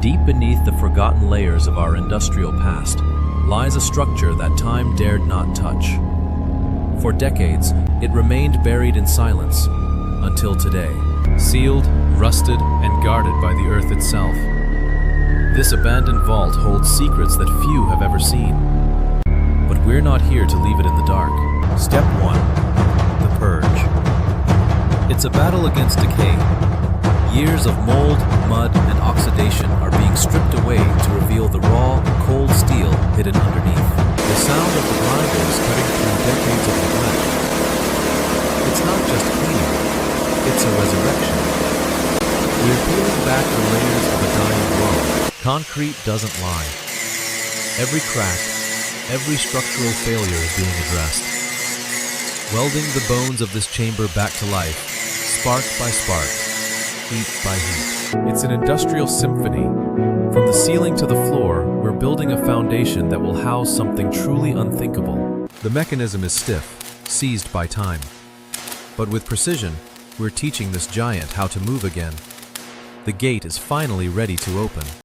Deep beneath the forgotten layers of our industrial past lies a structure that time dared not touch. For decades, it remained buried in silence, until today. Sealed, rusted, and guarded by the earth itself. This abandoned vault holds secrets that few have ever seen. But we're not here to leave it in the dark. Step 1. The Purge. It's a battle against decay. Years of mold, mud, and oxidation are being stripped away to reveal the raw, cold steel hidden underneath. The sound of the grinders cutting through decades of neglect. It's not just cleaning, it's a resurrection. We're peeling back the layers of a dying world. Concrete doesn't lie. Every crack, every structural failure is being addressed. Welding the bones of this chamber back to life, spark by spark, heat by heat. It's an industrial symphony. From the ceiling to the floor, we're building a foundation that will house something truly unthinkable. The mechanism is stiff, seized by time. But with precision, we're teaching this giant how to move again. The gate is finally ready to open.